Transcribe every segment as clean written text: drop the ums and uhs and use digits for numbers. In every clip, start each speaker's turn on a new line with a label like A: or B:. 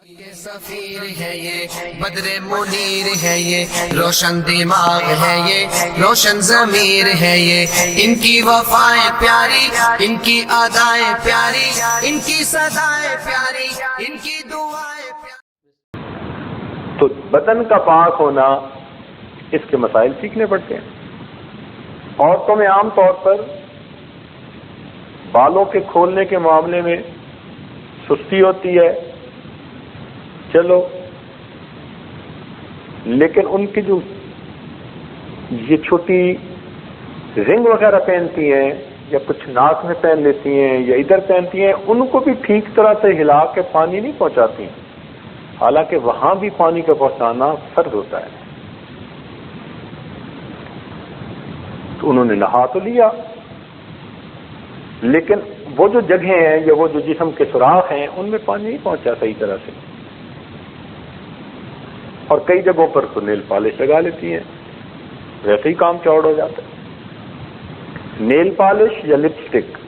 A: سفیر ہے یہ بدر منیر ہے یہ روشن دماغ ہے یہ روشن ضمیر ہے یہ ان کی وفائیں پیاری ان کی ادائیں پیاری ان کی صدائیں پیاری ان کی دعائیں پیاری۔
B: تو بدن کا پاک ہونا اس کے مسائل سیکھنے پڑتے ہیں۔ عورتوں میں عام طور پر بالوں کے کھولنے کے معاملے میں سستی ہوتی ہے، چلو، لیکن ان کی جو یہ چھوٹی رنگ وغیرہ پہنتی ہیں یا کچھ ناک میں پہن لیتی ہیں یا ادھر پہنتی ہیں، ان کو بھی ٹھیک طرح سے ہلا کے پانی نہیں پہنچاتی، حالانکہ وہاں بھی پانی کا پہنچانا فرض ہوتا ہے۔ تو انہوں نے نہا تو لیا، لیکن وہ جو جگہیں ہیں یا وہ جو جسم کے سوراخ ہیں ان میں پانی نہیں پہنچا صحیح طرح سے، اور کئی جگہوں پر تو نیل پالش لگا لیتی ہیں، ویسے ہی کام چوڑ ہو جاتا ہے۔ نیل پالش یا لپسٹک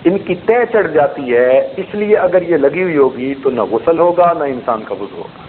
B: ان کی تہ چڑھ جاتی ہے، اس لیے اگر یہ لگی ہوئی ہوگی تو نہ غسل ہوگا نہ انسان کا وضو ہوگا۔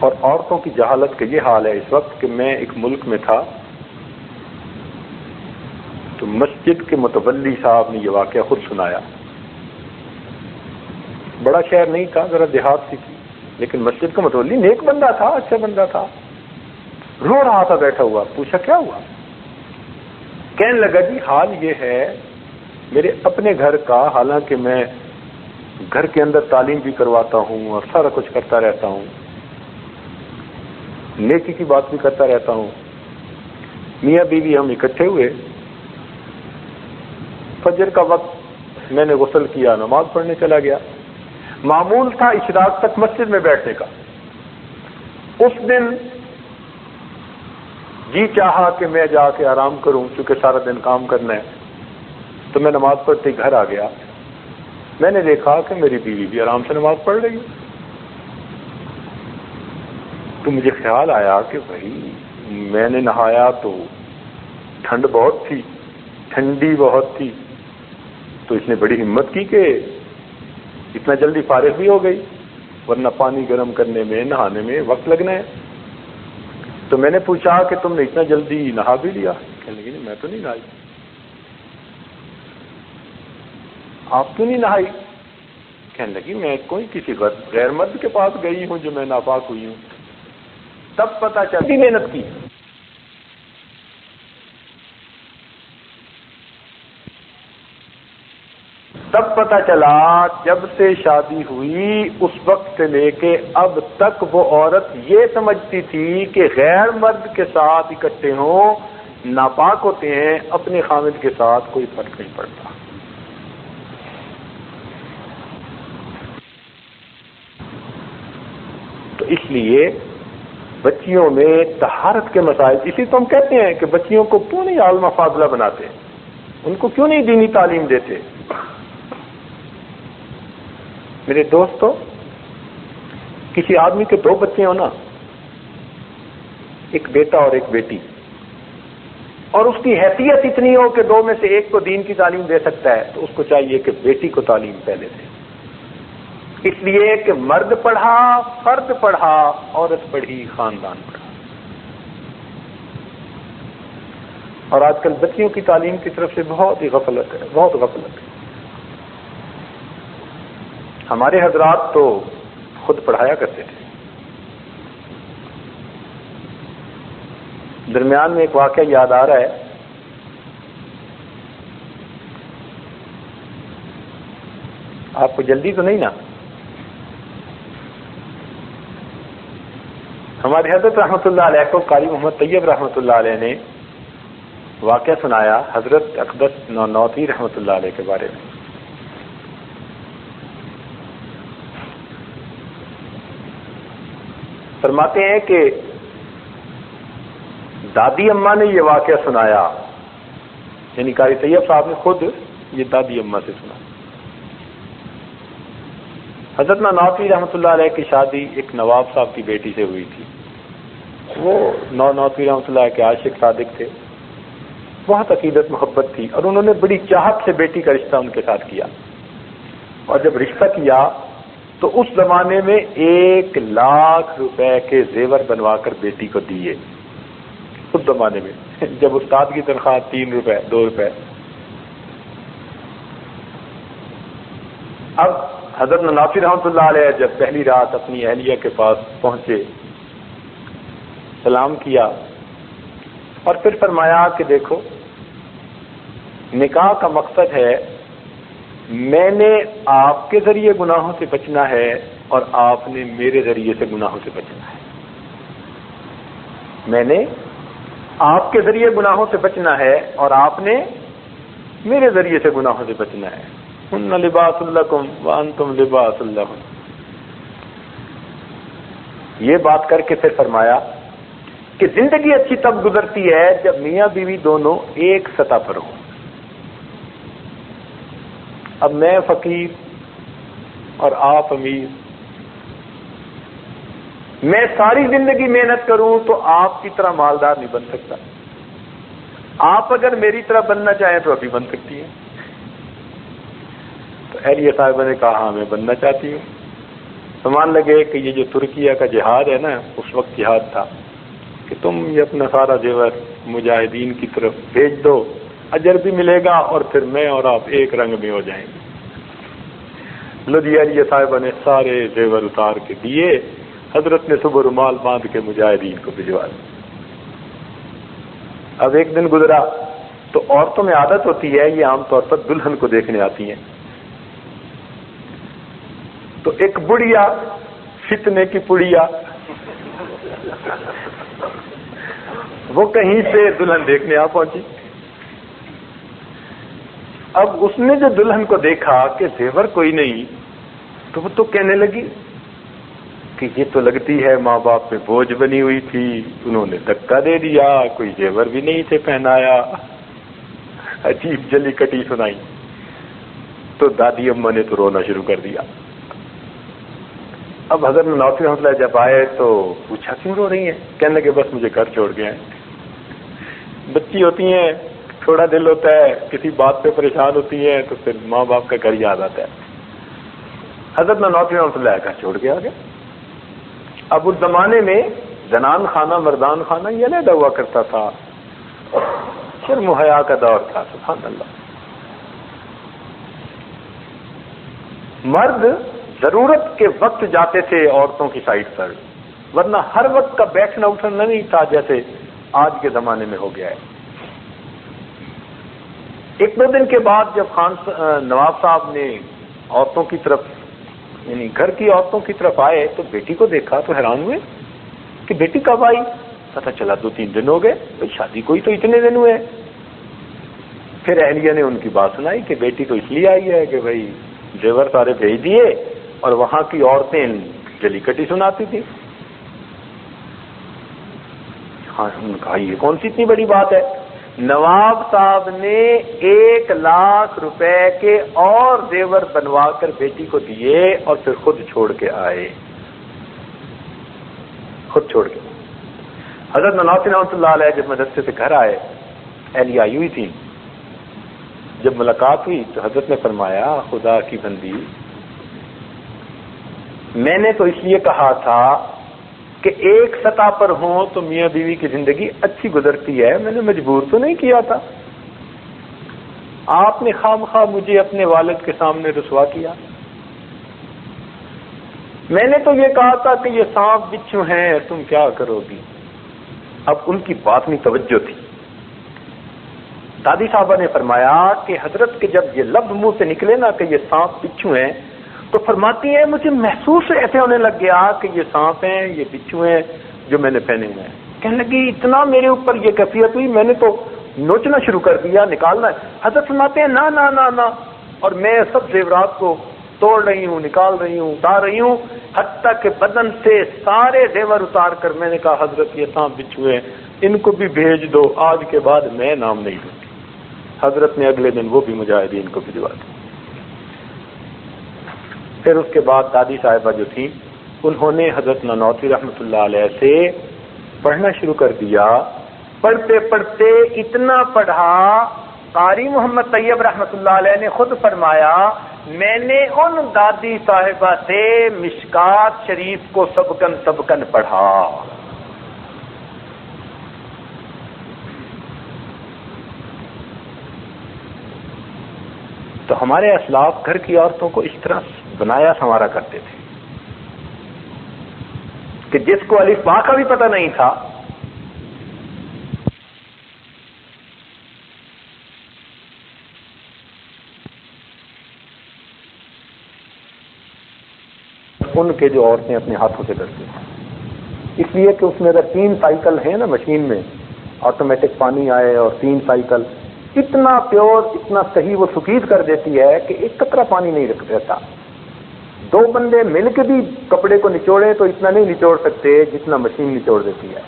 B: اور عورتوں کی جہالت کا یہ حال ہے اس وقت کہ میں ایک ملک میں تھا تو مسجد کے متولی صاحب نے یہ واقعہ خود سنایا۔ بڑا شہر نہیں تھا، ذرا دیہات سی تھی، لیکن مسجد کا متولی نیک بندہ تھا، اچھا بندہ تھا، رو رہا تھا بیٹھا ہوا۔ پوچھا کیا ہوا؟ کہنے لگا جی حال یہ ہے میرے اپنے گھر کا، حالانکہ میں گھر کے اندر تعلیم بھی کرواتا ہوں اور سارا کچھ کرتا رہتا ہوں، نیکی کی بات بھی کرتا رہتا ہوں، میاں بیوی ہم اکٹھے ہوئے، فجر کا وقت میں نے غسل کیا، نماز پڑھنے چلا گیا، معمول تھا اشراق تک مسجد میں بیٹھنے کا۔ اس دن جی چاہا کہ میں جا کے آرام کروں چونکہ سارا دن کام کرنا ہے، تو میں نماز پڑھتے ہی گھر آ گیا۔ میں نے دیکھا کہ میری بیوی بھی آرام سے نماز پڑھ رہی ہے، تو مجھے خیال آیا کہ بھائی میں نے نہایا تو ٹھنڈ بہت تھی، ٹھنڈی بہت تھی، تو اس نے بڑی ہمت کی کہ اتنا جلدی فارغ بھی ہو گئی، ورنہ پانی گرم کرنے میں نہانے میں وقت لگنا ہے۔ تو میں نے پوچھا کہ تم نے اتنا جلدی نہا بھی لیا؟ کہنے لگی نہیں میں تو نہیں نہائی۔ آپ کیوں نہیں نہائی؟ کہنے لگی میں کوئی کسی غیر مرد کے پاس گئی ہوں جو میں ناپاک ہوئی ہوں۔ تب پتہ چلی محنت کی، تب پتہ چلا جب سے شادی ہوئی اس وقت سے لے کے اب تک وہ عورت یہ سمجھتی تھی کہ غیر مرد کے ساتھ اکٹھے ہوں ناپاک ہوتے ہیں، اپنے خامد کے ساتھ کوئی فرق نہیں پڑتا۔ تو اس لیے بچیوں میں طہارت کے مسائل، اسی تو ہم کہتے ہیں کہ بچیوں کو کیوں نہیں عالمہ فاضلہ بناتے، ان کو کیوں نہیں دینی تعلیم دیتے۔ میرے دوستو، کسی آدمی کے دو بچے ہوں نا، ایک بیٹا اور ایک بیٹی، اور اس کی حیثیت اتنی ہو کہ دو میں سے ایک کو دین کی تعلیم دے سکتا ہے، تو اس کو چاہیے کہ بیٹی کو تعلیم پہلے دے، اس لیے کہ مرد پڑھا فرد پڑھا، عورت پڑھی خاندان پڑھا۔ اور آج کل بچیوں کی تعلیم کی طرف سے بہت ہی غفلت ہے، بہت غفلت ہے۔ ہمارے حضرات تو خود پڑھایا کرتے تھے۔ درمیان میں ایک واقعہ یاد آ رہا ہے، آپ کو جلدی تو نہیں نا؟ ہمارے حضرت رحمۃ اللہ علیہ کو قاری محمد طیب رحمۃ اللہ علیہ نے واقعہ سنایا حضرت اقدس نانوتوی رحمۃ اللہ علیہ کے بارے میں۔ فرماتے ہیں کہ دادی اماں نے یہ واقعہ سنایا، یعنی قاری طیب صاحب نے خود یہ دادی اماں سے سنا۔ حضرت نانوتوی رحمۃ اللہ علیہ کی شادی ایک نواب صاحب کی بیٹی سے ہوئی تھی۔ وہ نانوتوی رحمۃ اللہ کے عاشق صادق تھے، بہت عقیدت محبت تھی اور انہوں نے بڑی چاہت سے بیٹی کا رشتہ ان کے ساتھ کیا. اور جب رشتہ کیا تو اس زمانے میں 1,00,000 روپے کے زیور بنوا کر بیٹی کو دیے. اس زمانے میں جب استاد کی تنخواہ 3 روپے 2 روپے. اب حضرت نافع رحمۃ اللہ علیہ جب پہلی رات اپنی اہلیہ کے پاس پہنچے، سلام کیا اور پھر فرمایا کہ دیکھو، نکاح کا مقصد ہے میں نے آپ کے ذریعے گناہوں سے بچنا ہے اور آپ نے میرے ذریعے سے گناہوں سے بچنا ہے. میں نے آپ کے ذریعے گناہوں سے بچنا ہے اور آپ نے میرے ذریعے سے گناہوں سے بچنا ہے. ہن لباس لکم وانتم لباس لہن. یہ بات کر کے پھر فرمایا کہ زندگی اچھی تب گزرتی ہے جب میاں بیوی دونوں ایک سطح پر ہوں. اب میں فقیر اور آپ امیر، میں ساری زندگی محنت کروں تو آپ کی طرح مالدار نہیں بن سکتا. آپ اگر میری طرح بننا چاہیں تو ابھی بن سکتی ہیں. تو اہلیہ صاحبہ نے کہا ہاں میں بننا چاہتی ہوں. سمان لگے کہ یہ جو ترکیہ کا جہاد ہے نا، اس وقت جہاد تھا کہ تم یہ اپنا سارا زیور مجاہدین کی طرف بھیج دو، اجر بھی ملے گا اور پھر میں اور آپ ایک رنگ میں ہو جائیں گے. لدھی اہلیہ صاحبہ نے سارے زیور اتار کے دیے. حضرت نے صبح رومال باندھ کے مجاہدین کو بھجوا دیا. اب ایک دن گزرا تو عورتوں میں عادت ہوتی ہے، یہ عام طور پر دلہن کو دیکھنے آتی ہیں. تو ایک بڑھیا فتنے کی پڑیا وہ کہیں سے دلہن دیکھنے آ پہنچی. اب اس نے جو دلہن کو دیکھا کہ زیور کوئی نہیں تو وہ تو کہنے لگی کہ یہ تو لگتی ہے ماں باپ پہ بوجھ بنی ہوئی تھی، انہوں نے دھکا دے دیا، کوئی زیور بھی نہیں تھے پہنایا. عجیب جلی کٹی سنائی. تو دادی اماں نے تو رونا شروع کر دیا. اب حضرت نافع رحمۃ اللہ جب آئے تو پوچھا کیوں رو رہی ہیں؟ کہنے لگے بس مجھے گھر چھوڑ کے آئے. بچی ہوتی ہیں، تھوڑا دل ہوتا ہے، کسی بات پہ پریشان ہوتی ہیں تو پھر ماں باپ کا گھر یاد آتا ہے. حضرت نافع رحمۃ اللہ گھر چھوڑ کے آ گئے. اب اس زمانے میں زنان خانہ مردان خانہ یہ علیحدہ ہوا کرتا تھا، شرم و حیا کا دور تھا. سبحان اللہ. مرد ضرورت کے وقت جاتے تھے عورتوں کی سائٹ پر، ورنہ ہر وقت کا بیٹھنا اٹھنا نہیں تھا جیسے آج کے زمانے میں ہو گیا ہے. 1-2 دن کے بعد جب نواب صاحب نے عورتوں کی طرف یعنی گھر کی عورتوں کی طرف آئے تو بیٹی کو دیکھا تو حیران ہوئے کہ بیٹی کب آئی. پتہ چلا 2-3 دن ہو گئے. بھائی شادی کوئی تو اتنے دن ہوئے. پھر اہلیہ نے ان کی بات سنائی کہ بیٹی تو اس لیے آئی ہے کہ بھائی زیور سارے بھیج دیے اور وہاں کی عورتیں جلی کٹی سناتی تھی. ہاں انہوں نے کہا یہ کون سی اتنی بڑی بات ہے. نواب صاحب نے 1,00,000 روپے کے اور زیور بنوا کر بیٹی کو دیے اور پھر خود چھوڑ کے آئے. خود چھوڑ کے. حضرت نافع رحمۃ اللہ علیہ جب مدرسے سے گھر آئے، اہلیہ آئی ہوئی تھی. جب ملاقات ہوئی تو حضرت نے فرمایا خدا کی بندی، میں نے تو اس لیے کہا تھا کہ ایک سطح پر ہوں تو میاں بیوی کی زندگی اچھی گزرتی ہے، میں نے مجبور تو نہیں کیا تھا. آپ نے خواہ مخواہ مجھے اپنے والد کے سامنے رسوا کیا. میں نے تو یہ کہا تھا کہ یہ سانپ بچھو ہیں، تم کیا کرو گی. اب ان کی بات میں توجہ تھی. دادی صاحبہ نے فرمایا کہ حضرت کے جب یہ لفظ منہ سے نکلے نا کہ یہ سانپ بچھو ہیں تو فرماتی ہیں مجھے محسوس ایسے ہونے لگ گیا کہ یہ سانپ ہیں، یہ بچھو ہیں جو میں نے پہنے ہوئے ہیں. کہنے لگی اتنا میرے اوپر یہ کیفیت ہوئی، میں نے تو نوچنا شروع کر دیا، نکالنا ہے. حضرت فرماتے ہیں نا نا نا نا، اور میں سب زیورات کو توڑ رہی ہوں، نکال رہی ہوں، اتار رہی ہوں، حتیٰ کہ بدن سے سارے زیور اتار کر میں نے کہا حضرت یہ سانپ بچھو ہیں، ان کو بھی بھیج دو، آج کے بعد میں نام نہیں دوں. حضرت نے اگلے دن وہ بھی مجاہدین کو بھجوا دی. پھر اس کے بعد دادی صاحبہ جو تھیں انہوں نے حضرت نانوتوی رحمۃ اللہ علیہ سے پڑھنا شروع کر دیا پڑھتے پڑھتے اتنا پڑھا، قاری محمد طیب رحمۃ اللہ علیہ نے خود فرمایا میں نے ان دادی صاحبہ سے مشکات شریف کو سبکن پڑھا۔ تو ہمارے اسلاف گھر کی عورتوں کو اس طرح بنایا سنوارا کرتے تھے کہ جس کو الف با کا بھی پتہ نہیں تھا ان کے جو عورتیں اپنے ہاتھوں سے کرتی ہیں، اس لیے کہ اس میں اگر 3 سائیکل ہیں نا مشین میں، آٹومیٹک پانی آئے اور 3 سائیکل، اتنا پیور اتنا صحیح وہ سفید کر دیتی ہے کہ ایک قطرہ پانی نہیں رکھ دیتا۔ 2 بندے مل کے بھی کپڑے کو نچوڑے تو اتنا نہیں نچوڑ سکتے جتنا مشین نچوڑ دیتی ہے،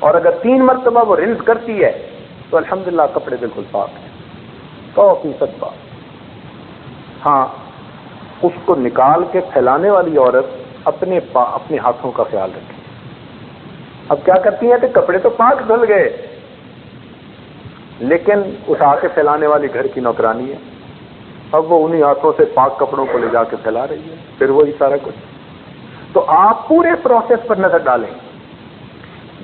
B: اور اگر 3 مرتبہ وہ رنس کرتی ہے تو الحمدللہ کپڑے بالکل پاک ہیں، 100% پاک۔ ہاں، اس کو نکال کے پھیلانے والی عورت اپنے ہاتھوں کا خیال رکھے۔ اب کیا کرتی ہیں کہ کپڑے تو پاک دھل گئے، لیکن اٹھا کے پھیلانے والی گھر کی نوکرانی ہے، اب وہ انہی ہاتھوں سے پاک کپڑوں کو لے جا کے پھیلا رہی ہے، پھر وہی سارا کچھ۔ تو آپ پورے پروسیس پر نظر ڈالیں،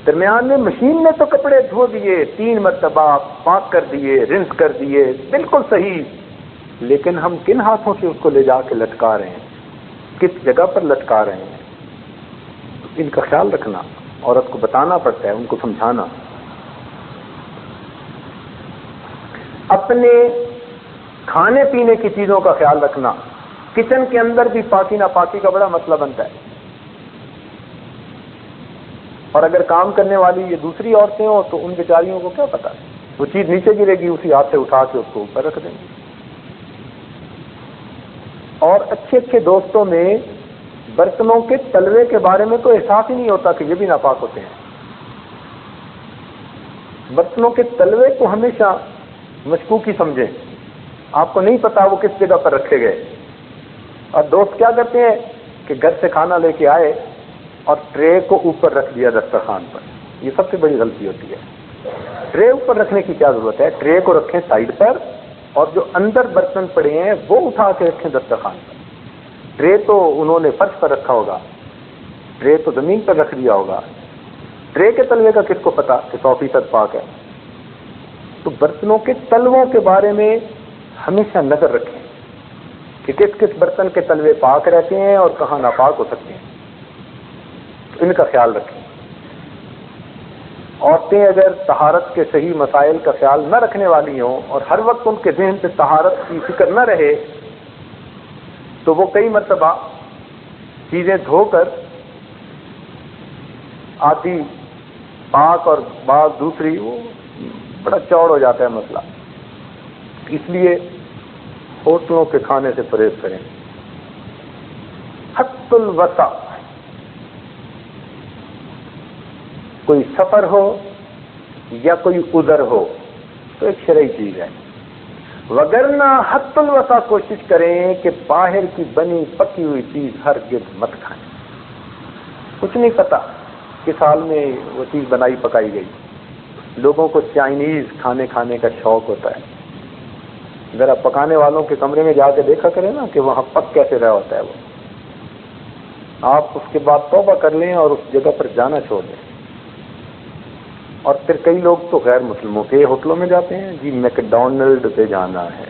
B: درمیان میں مشین نے تو کپڑے دھو دیے، 3 مرتبہ پاک کر دیے، رنس کر دیے، بالکل صحیح، لیکن ہم کن ہاتھوں سے اس کو لے جا کے لٹکا رہے ہیں، کس جگہ پر لٹکا رہے ہیں، ان کا خیال رکھنا عورت کو بتانا پڑتا ہے، ان کو سمجھانا۔ اپنے کھانے پینے کی چیزوں کا خیال رکھنا، کچن کے اندر بھی پاکی ناپاکی کا بڑا مسئلہ بنتا ہے، اور اگر کام کرنے والی یہ دوسری عورتیں ہوں تو ان بیچاریوں کو کیا پتا، وہ چیز نیچے گرے گی اسی ہاتھ سے اٹھا کے اس کو اوپر رکھ دیں گی۔ اور اچھے اچھے دوستوں میں برتنوں کے تلوے کے بارے میں تو احساس ہی نہیں ہوتا کہ یہ بھی ناپاک ہوتے ہیں۔ برتنوں کے تلوے کو ہمیشہ مشکوک ہی سمجھیں، آپ کو نہیں پتا وہ کس جگہ پر رکھے گئے، اور دوست کیا کرتے ہیں کہ گھر سے کھانا لے کے آئے اور ٹرے کو اوپر رکھ دیا دسترخوان پر، یہ سب سے بڑی غلطی ہوتی ہے۔ ٹرے اوپر رکھنے کی کیا ضرورت ہے، ٹرے کو رکھیں سائڈ پر، اور جو اندر برتن پڑے ہیں وہ اٹھا کے رکھیں دسترخوان پر۔ ٹرے تو انہوں نے فرش پر رکھا ہوگا، ٹرے تو زمین پر رکھ دیا ہوگا، ٹرے کے تلوے کا کس کو پتا کہ 100% پاک ہے۔ تو برتنوں کے تلووں کے بارے میں ہمیشہ نظر رکھیں کہ کس کس برتن کے تلوے پاک رہتے ہیں اور کہاں ناپاک ہو سکتے ہیں، ان کا خیال رکھیں۔ عورتیں اگر طہارت کے صحیح مسائل کا خیال نہ رکھنے والی ہوں اور ہر وقت ان کے ذہن سے طہارت کی فکر نہ رہے تو وہ کئی مرتبہ چیزیں دھو کر آدھی پاک اور بعض دوسری، وہ بڑا چوڑ ہو جاتا ہے مسئلہ۔ اس لیے ہوٹلوں کے کھانے سے پرہیز کریں۔ حد الوسع، کوئی سفر ہو یا کوئی عذر ہو تو ایک شرعی چیز ہے، وگرنہ حد الوسع کوشش کریں کہ باہر کی بنی پکی ہوئی چیز ہرگز مت کھائیں۔ کچھ نہیں پتا کس حال میں وہ چیز بنائی پکائی گئی۔ لوگوں کو چائنیز کھانے کا شوق ہوتا ہے، ذرا پکانے والوں کے کمرے میں جا کے دیکھا کریں نا کہ وہاں پک کیسے رہا ہوتا ہے وہ، آپ اس کے بعد توبہ کر لیں اور اس جگہ پر جانا چھوڑ دیں۔ اور پھر کئی لوگ تو غیر مسلموں کے ہوٹلوں میں جاتے ہیں، جی میکڈونلڈ پہ جانا ہے،